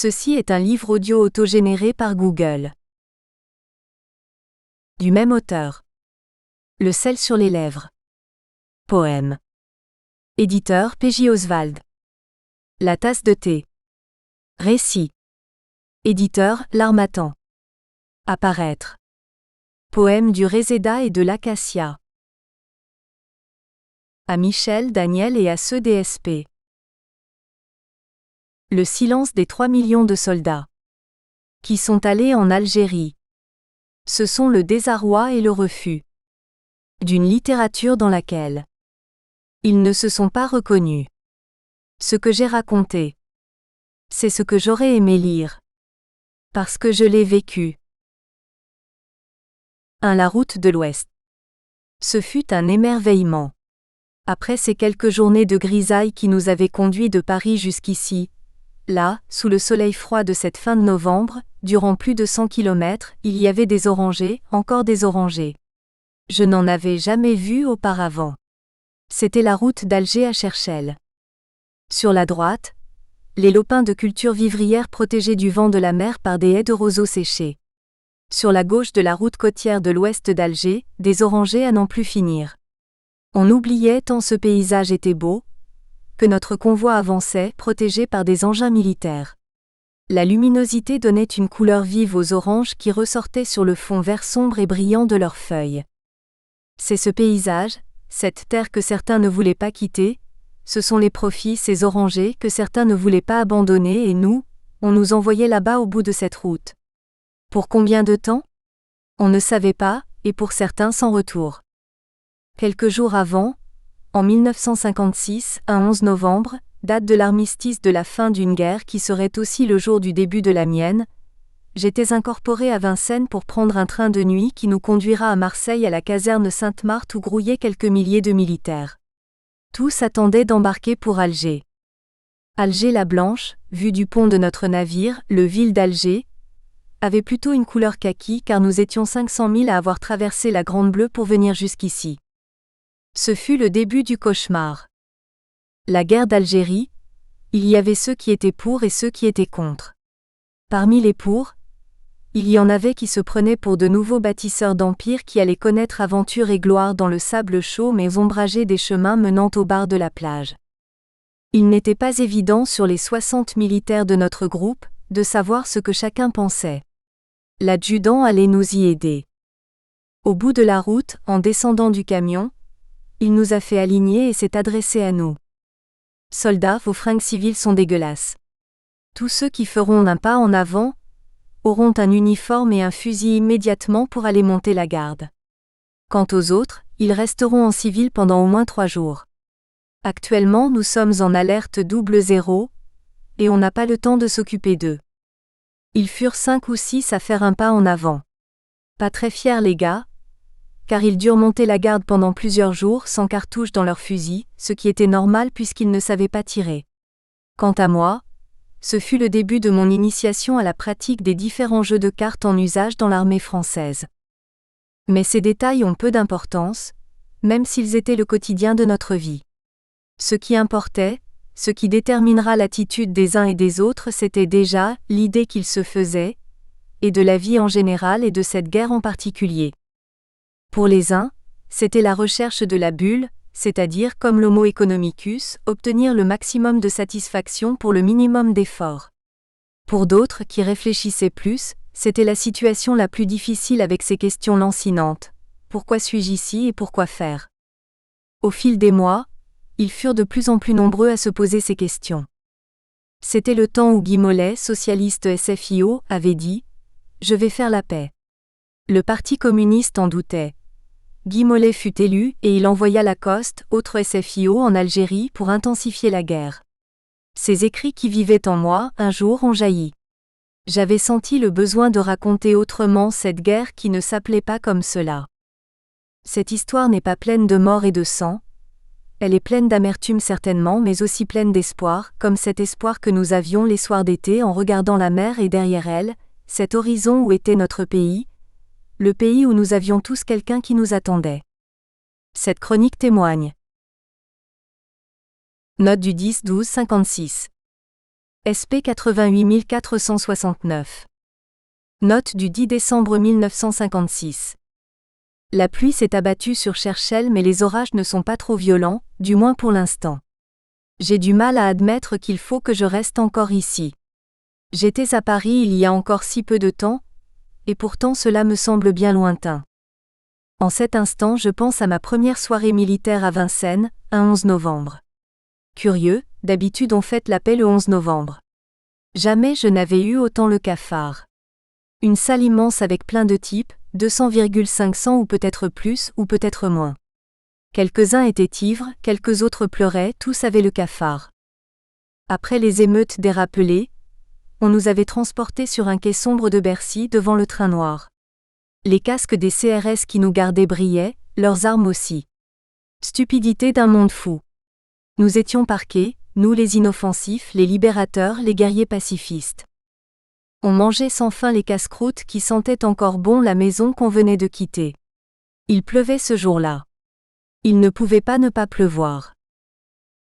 Ceci est un livre audio autogénéré par Google. Du même auteur. Le sel sur les lèvres. Poème. Éditeur P.J. Oswald. La tasse de thé. Récit. Éditeur L'Harmattan. Apparaître. Poème du Réséda et de l'Acacia. À Michel, Daniel et à ceux des SP. Le silence des 3 millions de soldats qui sont allés en Algérie. Ce sont le désarroi et le refus d'une littérature dans laquelle ils ne se sont pas reconnus. Ce que j'ai raconté, c'est ce que j'aurais aimé lire, parce que je l'ai vécu. La route de l'Ouest. Ce fut un émerveillement. Après ces quelques journées de grisaille qui nous avaient conduits de Paris jusqu'ici, là, sous le soleil froid de cette fin de novembre, durant plus de 100 kilomètres, il y avait des orangers, encore des orangers. Je n'en avais jamais vu auparavant. C'était la route d'Alger à Cherchell. Sur la droite, les lopins de culture vivrière protégés du vent de la mer par des haies de roseaux séchés. Sur la gauche de la route côtière de l'ouest d'Alger, des orangers à n'en plus finir. On oubliait tant ce paysage était beau, que notre convoi avançait, protégé par des engins militaires. La luminosité donnait une couleur vive aux oranges qui ressortaient sur le fond vert sombre et brillant de leurs feuilles. C'est ce paysage, cette terre que certains ne voulaient pas quitter, ce sont les profits, ces orangers que certains ne voulaient pas abandonner et nous, on nous envoyait là-bas au bout de cette route. Pour combien de temps ? On ne savait pas, et pour certains sans retour. Quelques jours avant, en 1956, un 11 novembre, date de l'armistice de la fin d'une guerre qui serait aussi le jour du début de la mienne, j'étais incorporé à Vincennes pour prendre un train de nuit qui nous conduira à Marseille à la caserne Sainte-Marthe où grouillaient quelques milliers de militaires. Tous attendaient d'embarquer pour Alger. Alger la Blanche, vue du pont de notre navire, le Ville d'Alger, avait plutôt une couleur kaki car nous étions 500 000 à avoir traversé la Grande Bleue pour venir jusqu'ici. Ce fut le début du cauchemar. La guerre d'Algérie, il y avait ceux qui étaient pour et ceux qui étaient contre. Parmi les pour, il y en avait qui se prenaient pour de nouveaux bâtisseurs d'empire qui allaient connaître aventure et gloire dans le sable chaud mais ombragé des chemins menant au bar de la plage. Il n'était pas évident sur les 60 militaires de notre groupe, de savoir ce que chacun pensait. L'adjudant allait nous y aider. Au bout de la route, en descendant du camion, il nous a fait aligner et s'est adressé à nous. « Soldats, vos fringues civiles sont dégueulasses. Tous ceux qui feront un pas en avant auront un uniforme et un fusil immédiatement pour aller monter la garde. Quant aux autres, ils resteront en civil pendant au moins 3 jours. Actuellement, nous sommes en alerte 00, et on n'a pas le temps de s'occuper d'eux. » Ils furent 5 ou 6 à faire un pas en avant. Pas très fiers les gars, car ils durent monter la garde pendant plusieurs jours sans cartouches dans leurs fusils, ce qui était normal puisqu'ils ne savaient pas tirer. Quant à moi, ce fut le début de mon initiation à la pratique des différents jeux de cartes en usage dans l'armée française. Mais ces détails ont peu d'importance, même s'ils étaient le quotidien de notre vie. Ce qui importait, ce qui déterminera l'attitude des uns et des autres, c'était déjà l'idée qu'ils se faisaient, et de la vie en général et de cette guerre en particulier. Pour les uns, c'était la recherche de la bulle, c'est-à-dire comme l'homo economicus, obtenir le maximum de satisfaction pour le minimum d'effort. Pour d'autres qui réfléchissaient plus, c'était la situation la plus difficile avec ces questions lancinantes. Pourquoi suis-je ici et pourquoi faire ? Au fil des mois, ils furent de plus en plus nombreux à se poser ces questions. C'était le temps où Guy Mollet, socialiste SFIO, avait dit « Je vais faire la paix ». Le Parti communiste en doutait. Guy Mollet fut élu et il envoya Lacoste, autre SFIO, en Algérie pour intensifier la guerre. Ces écrits qui vivaient en moi, un jour ont jailli. J'avais senti le besoin de raconter autrement cette guerre qui ne s'appelait pas comme cela. Cette histoire n'est pas pleine de mort et de sang. Elle est pleine d'amertume certainement, mais aussi pleine d'espoir, comme cet espoir que nous avions les soirs d'été en regardant la mer et derrière elle, cet horizon où était notre pays, le pays où nous avions tous quelqu'un qui nous attendait. Cette chronique témoigne. Note du 10-12-56. SP 88469. Note du 10 décembre 1956. La pluie s'est abattue sur Cherchell mais les orages ne sont pas trop violents, du moins pour l'instant. J'ai du mal à admettre qu'il faut que je reste encore ici. J'étais à Paris il y a encore si peu de temps, et pourtant cela me semble bien lointain. En cet instant je pense à ma première soirée militaire à Vincennes, un 11 novembre. Curieux, d'habitude on fête la paix le 11 novembre. Jamais je n'avais eu autant le cafard. Une salle immense avec plein de types, 200,500 ou peut-être plus ou peut-être moins. Quelques-uns étaient ivres, quelques autres pleuraient, tous avaient le cafard. Après les émeutes des rappelés, on nous avait transportés sur un quai sombre de Bercy devant le train noir. Les casques des CRS qui nous gardaient brillaient, leurs armes aussi. Stupidité d'un monde fou. Nous étions parqués, nous les inoffensifs, les libérateurs, les guerriers pacifistes. On mangeait sans faim les casse-croûtes qui sentaient encore bon la maison qu'on venait de quitter. Il pleuvait ce jour-là. Il ne pouvait pas ne pas pleuvoir.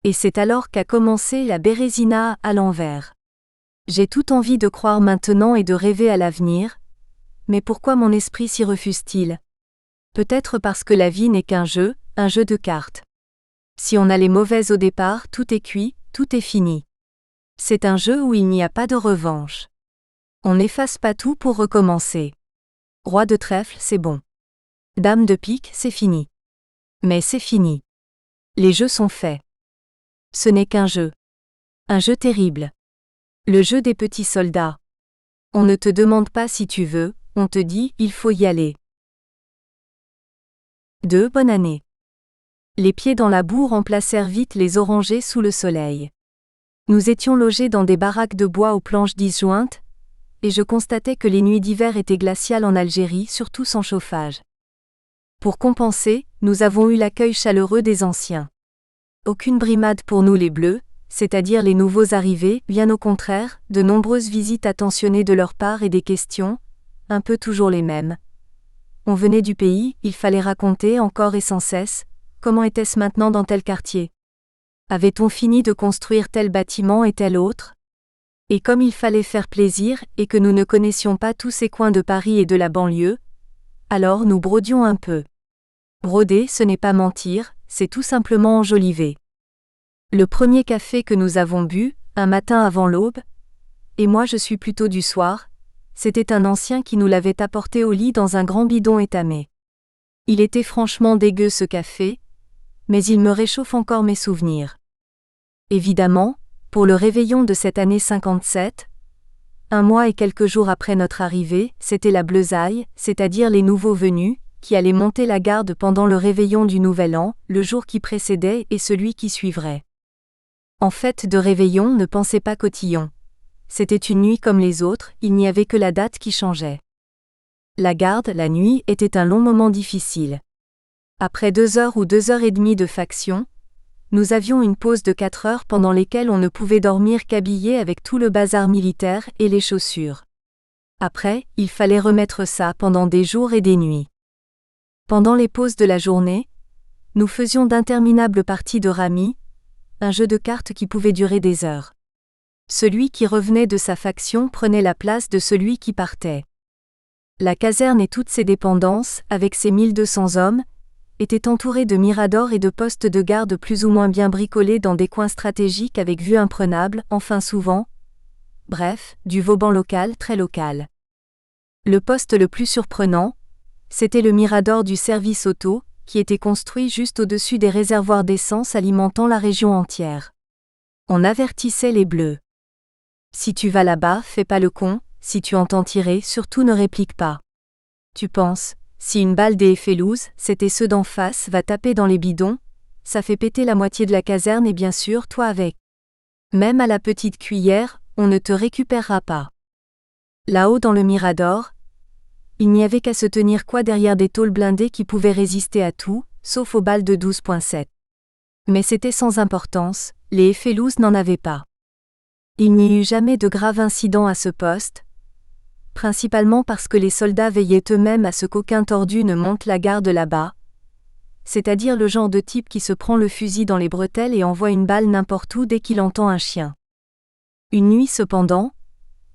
Et c'est alors qu'a commencé la Bérésina à l'envers. J'ai toute envie de croire maintenant et de rêver à l'avenir, mais pourquoi mon esprit s'y refuse-t-il ? Peut-être parce que la vie n'est qu'un jeu de cartes. Si on a les mauvaises au départ, tout est cuit, tout est fini. C'est un jeu où il n'y a pas de revanche. On n'efface pas tout pour recommencer. Roi de trèfle, c'est bon. Dame de pique, c'est fini. Mais c'est fini. Les jeux sont faits. Ce n'est qu'un jeu. Un jeu terrible. Le jeu des petits soldats. On ne te demande pas si tu veux, on te dit, il faut y aller. 2. Bonne année. Les pieds dans la boue remplacèrent vite les orangers sous le soleil. Nous étions logés dans des baraques de bois aux planches disjointes, et je constatais que les nuits d'hiver étaient glaciales en Algérie, surtout sans chauffage. Pour compenser, nous avons eu l'accueil chaleureux des anciens. Aucune brimade pour nous les bleus, c'est-à-dire les nouveaux arrivés, bien au contraire, de nombreuses visites attentionnées de leur part et des questions, un peu toujours les mêmes. On venait du pays, il fallait raconter encore et sans cesse, comment était-ce maintenant dans tel quartier ? Avait-on fini de construire tel bâtiment et tel autre ? Et comme il fallait faire plaisir et que nous ne connaissions pas tous ces coins de Paris et de la banlieue, alors nous brodions un peu. Broder, ce n'est pas mentir, c'est tout simplement enjoliver. Le premier café que nous avons bu, un matin avant l'aube, et moi je suis plutôt du soir, c'était un ancien qui nous l'avait apporté au lit dans un grand bidon étamé. Il était franchement dégueu ce café, mais il me réchauffe encore mes souvenirs. Évidemment, pour le réveillon de cette année 57, un mois et quelques jours après notre arrivée, c'était la bleusaille, c'est-à-dire les nouveaux venus, qui allaient monter la garde pendant le réveillon du Nouvel An, le jour qui précédait et celui qui suivrait. En fait de réveillon, ne pensez pas cotillon. C'était une nuit comme les autres, il n'y avait que la date qui changeait. La garde, la nuit, était un long moment difficile. Après 2 heures ou 2 heures et demie de faction, nous avions une pause de 4 heures pendant lesquelles on ne pouvait dormir qu'habillé avec tout le bazar militaire et les chaussures. Après, il fallait remettre ça pendant des jours et des nuits. Pendant les pauses de la journée, nous faisions d'interminables parties de rami, un jeu de cartes qui pouvait durer des heures. Celui qui revenait de sa faction prenait la place de celui qui partait. La caserne et toutes ses dépendances, avec ses 1200 hommes, étaient entourés de miradors et de postes de garde plus ou moins bien bricolés dans des coins stratégiques avec vue imprenable, enfin souvent. Bref, du Vauban local, très local. Le poste le plus surprenant, c'était le mirador du service auto, qui était construit juste au-dessus des réservoirs d'essence alimentant la région entière. On avertissait les bleus. Si tu vas là-bas, fais pas le con, si tu entends tirer, surtout ne réplique pas. Tu penses, si une balle des Félouz, c'était ceux d'en face, va taper dans les bidons, ça fait péter la moitié de la caserne et bien sûr toi avec. Même à la petite cuillère, on ne te récupérera pas. Là-haut dans le mirador, il n'y avait qu'à se tenir derrière des tôles blindées qui pouvaient résister à tout, sauf aux balles de 12,7. Mais c'était sans importance, les Félouz n'en avaient pas. Il n'y eut jamais de grave incident à ce poste, principalement parce que les soldats veillaient eux-mêmes à ce qu'aucun tordu ne monte la garde là-bas, c'est-à-dire le genre de type qui se prend le fusil dans les bretelles et envoie une balle n'importe où dès qu'il entend un chien. Une nuit cependant,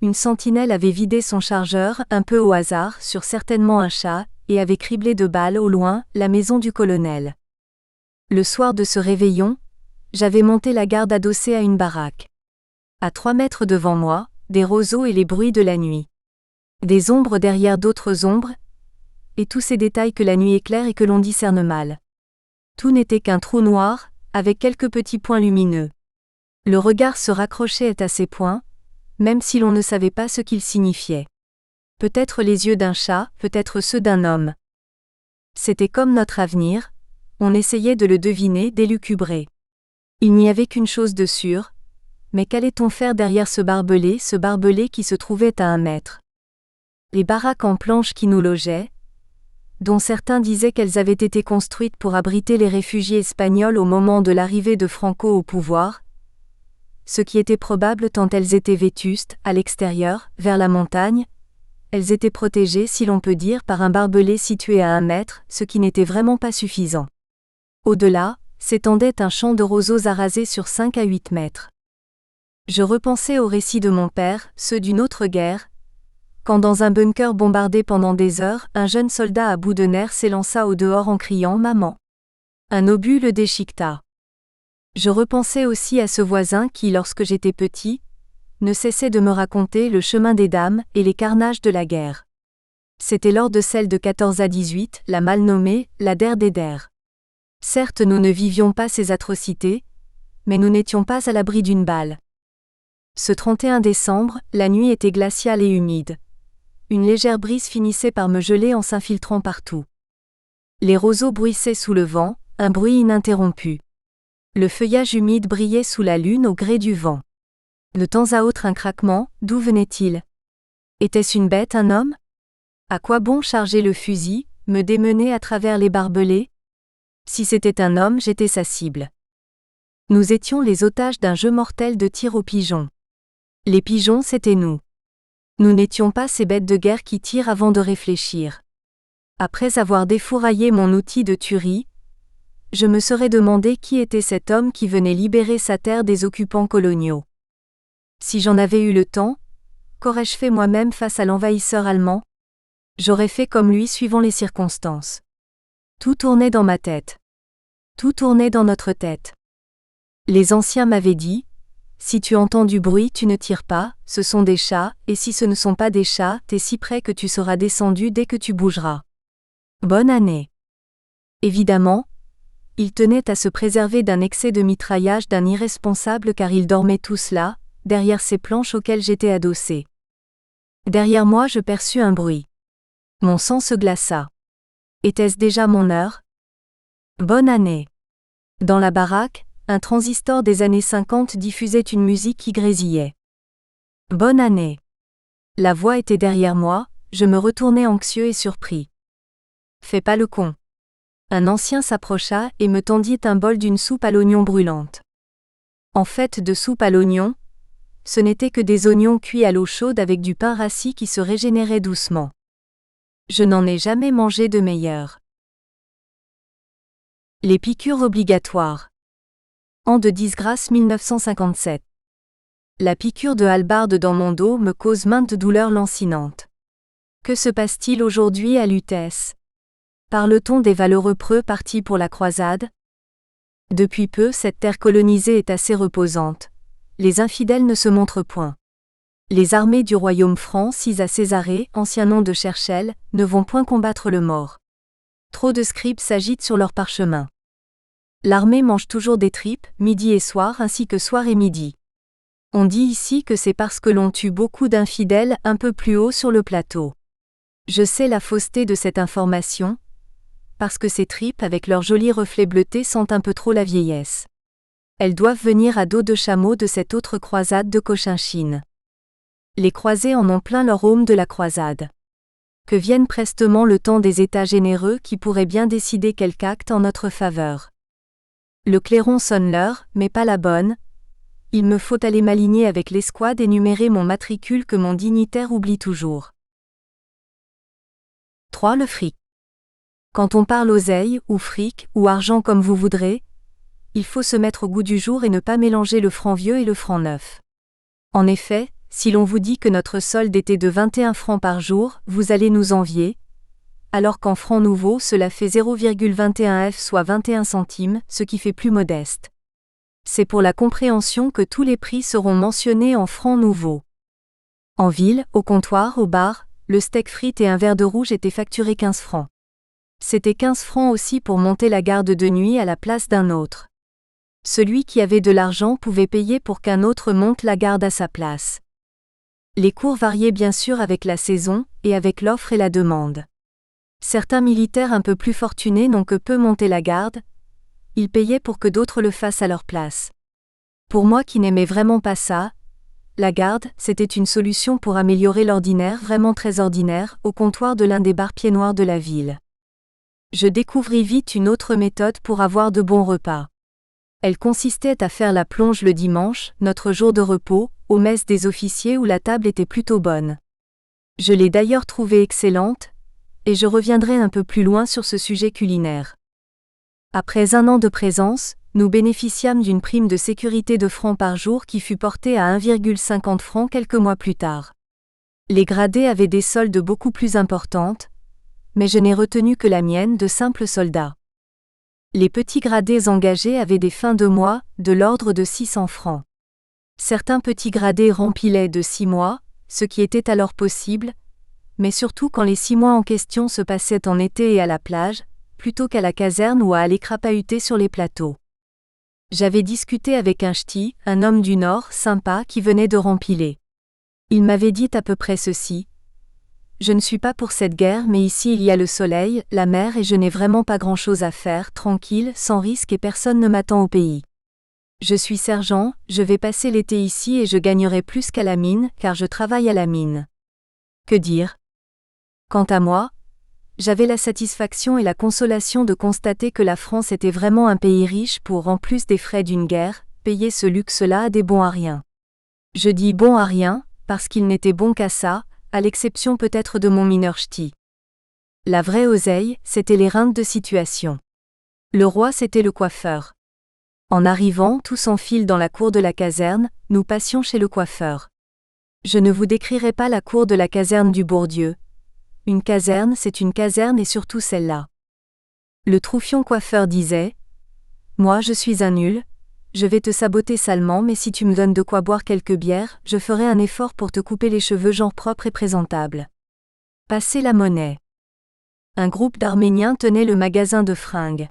une sentinelle avait vidé son chargeur un peu au hasard sur certainement un chat, et avait criblé de balles au loin la maison du colonel. Le soir de ce réveillon, j'avais monté la garde adossée à une baraque. À 3 mètres devant moi, des roseaux et les bruits de la nuit. Des ombres derrière d'autres ombres, et tous ces détails que la nuit éclaire et que l'on discerne mal. Tout n'était qu'un trou noir, avec quelques petits points lumineux. Le regard se raccrochait à ces points, même si l'on ne savait pas ce qu'ils signifiaient. Peut-être les yeux d'un chat, peut-être ceux d'un homme. C'était comme notre avenir, on essayait de le deviner, d'élucubrer. Il n'y avait qu'une chose de sûre, mais qu'allait-on faire derrière ce barbelé qui se trouvait à 1 mètre? Les baraques en planches qui nous logeaient, dont certains disaient qu'elles avaient été construites pour abriter les réfugiés espagnols au moment de l'arrivée de Franco au pouvoir, ce qui était probable tant elles étaient vétustes, à l'extérieur, vers la montagne, elles étaient protégées si l'on peut dire par un barbelé situé à 1 mètre, ce qui n'était vraiment pas suffisant. Au-delà, s'étendait un champ de roseaux arasés sur 5 à 8 mètres. Je repensais aux récits de mon père, ceux d'une autre guerre, quand dans un bunker bombardé pendant des heures, un jeune soldat à bout de nerfs s'élança au dehors en criant « Maman ». Un obus le déchiqueta. Je repensais aussi à ce voisin qui, lorsque j'étais petit, ne cessait de me raconter le chemin des dames et les carnages de la guerre. C'était lors de celle de 14 à 18, la mal nommée, la Der des Der. Certes, nous ne vivions pas ces atrocités, mais nous n'étions pas à l'abri d'une balle. Ce 31 décembre, la nuit était glaciale et humide. Une légère brise finissait par me geler en s'infiltrant partout. Les roseaux bruissaient sous le vent, un bruit ininterrompu. Le feuillage humide brillait sous la lune au gré du vent. De temps à autre un craquement, d'où venait-il? Était-ce une bête, un homme? À quoi bon charger le fusil, me démener à travers les barbelés? Si c'était un homme, j'étais sa cible. Nous étions les otages d'un jeu mortel de tir aux pigeons. Les pigeons, c'était nous. Nous n'étions pas ces bêtes de guerre qui tirent avant de réfléchir. Après avoir défouraillé mon outil de tuerie, je me serais demandé qui était cet homme qui venait libérer sa terre des occupants coloniaux. Si j'en avais eu le temps, qu'aurais-je fait moi-même face à l'envahisseur allemand? J'aurais fait comme lui suivant les circonstances. Tout tournait dans ma tête. Tout tournait dans notre tête. Les anciens m'avaient dit, si tu entends du bruit, tu ne tires pas, ce sont des chats, et si ce ne sont pas des chats, t'es si près que tu seras descendu dès que tu bougeras. Bonne année. Évidemment, il tenait à se préserver d'un excès de mitraillage d'un irresponsable car ils dormaient tous là, derrière ces planches auxquelles j'étais adossé. Derrière moi je perçus un bruit. Mon sang se glaça. Était-ce déjà mon heure? Bonne année. Dans la baraque, un transistor des années 50 diffusait une musique qui grésillait. Bonne année. La voix était derrière moi, je me retournai anxieux et surpris. Fais pas le con. Un ancien s'approcha et me tendit un bol d'une soupe à l'oignon brûlante. En fait de soupe à l'oignon, ce n'était que des oignons cuits à l'eau chaude avec du pain rassis qui se régénérait doucement. Je n'en ai jamais mangé de meilleur. Les piqûres obligatoires. An de disgrâce 1957. La piqûre de hallebarde dans mon dos me cause maintes douleurs lancinantes. Que se passe-t-il aujourd'hui à Lutèce? Parle-t-on des valeureux preux partis pour la croisade? Depuis peu, cette terre colonisée est assez reposante. Les infidèles ne se montrent point. Les armées du royaume franc sises à Césarée, ancien nom de Cherchel, ne vont point combattre le mort. Trop de scribes s'agitent sur leurs parchemins. L'armée mange toujours des tripes, midi et soir ainsi que soir et midi. On dit ici que c'est parce que l'on tue beaucoup d'infidèles un peu plus haut sur le plateau. Je sais la fausseté de cette information, parce que ces tripes avec leurs jolis reflets bleutés sentent un peu trop la vieillesse. Elles doivent venir à dos de chameau de cette autre croisade de Cochinchine. Les croisés en ont plein leur aume de la croisade. Que vienne prestement le temps des États généreux qui pourraient bien décider quelque acte en notre faveur. Le clairon sonne l'heure, mais pas la bonne. Il me faut aller m'aligner avec l'escouade et numérer mon matricule que mon dignitaire oublie toujours. 3. Le fric. Quand on parle oseille, ou fric, ou argent comme vous voudrez, il faut se mettre au goût du jour et ne pas mélanger le franc vieux et le franc neuf. En effet, si l'on vous dit que notre solde était de 21 francs par jour, vous allez nous envier, alors qu'en francs nouveaux cela fait 0,21 F soit 21 centimes, ce qui fait plus modeste. C'est pour la compréhension que tous les prix seront mentionnés en francs nouveaux. En ville, au comptoir, au bar, le steak frites et un verre de rouge étaient facturés 15 francs. C'était 15 francs aussi pour monter la garde de nuit à la place d'un autre. Celui qui avait de l'argent pouvait payer pour qu'un autre monte la garde à sa place. Les cours variaient bien sûr avec la saison, et avec l'offre et la demande. Certains militaires un peu plus fortunés n'ont que peu monté la garde, ils payaient pour que d'autres le fassent à leur place. Pour moi qui n'aimais vraiment pas ça, la garde, c'était une solution pour améliorer l'ordinaire vraiment très ordinaire, au comptoir de l'un des bars pieds noirs de la ville. Je découvris vite une autre méthode pour avoir de bons repas. Elle consistait à faire la plonge le dimanche, notre jour de repos, aux messes des officiers où la table était plutôt bonne. Je l'ai d'ailleurs trouvée excellente, et je reviendrai un peu plus loin sur ce sujet culinaire. Après 1 an de présence, nous bénéficiâmes d'une prime de sécurité de francs par jour qui fut portée à 1,50 francs quelques mois plus tard. Les gradés avaient des soldes beaucoup plus importantes, mais je n'ai retenu que la mienne de simple soldat. Les petits gradés engagés avaient des fins de mois, de l'ordre de 600 francs. Certains petits gradés rempilaient de 6 mois, ce qui était alors possible, mais surtout quand les 6 mois en question se passaient en été et à la plage, plutôt qu'à la caserne ou à aller crapahuter sur les plateaux. J'avais discuté avec un ch'ti, un homme du Nord, sympa, qui venait de rempiler. Il m'avait dit à peu près ceci. Je ne suis pas pour cette guerre mais ici il y a le soleil, la mer et je n'ai vraiment pas grand-chose à faire, tranquille, sans risque et personne ne m'attend au pays. Je suis sergent, je vais passer l'été ici et je gagnerai plus qu'à la mine, car je travaille à la mine. Que dire ? Quant à moi, j'avais la satisfaction et la consolation de constater que la France était vraiment un pays riche pour, en plus des frais d'une guerre, payer ce luxe-là à des bons à rien. Je dis bon à rien, parce qu'il n'était bon qu'à ça, à l'exception peut-être de mon mineur ch'ti. La vraie oseille, c'était les reintes de situation. Le roi c'était le coiffeur. En arrivant tous en file dans la cour de la caserne, nous passions chez le coiffeur. Je ne vous décrirai pas la cour de la caserne du Bourdieu. Une caserne c'est une caserne et surtout celle-là. Le troufion coiffeur disait « Moi je suis un nul, je vais te saboter salement mais si tu me donnes de quoi boire quelques bières, je ferai un effort pour te couper les cheveux genre propre et présentable. » Passez la monnaie. Un groupe d'Arméniens tenait le magasin de fringues.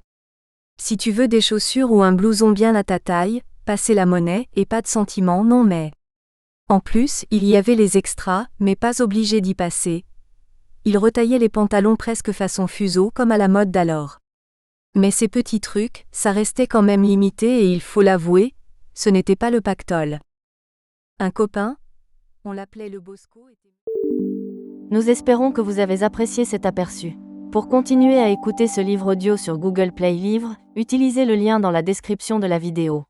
Si tu veux des chaussures ou un blouson bien à ta taille, passez la monnaie et pas de sentiments non mais. En plus, il y avait les extras, mais pas obligé d'y passer. Ils retaillaient les pantalons presque façon fuseau comme à la mode d'alors. Mais ces petits trucs, ça restait quand même limité et il faut l'avouer, ce n'était pas le pactole. Un copain, on l'appelait le Bosco. Nous espérons que vous avez apprécié cet aperçu. Pour continuer à écouter ce livre audio sur Google Play Livres, utilisez le lien dans la description de la vidéo.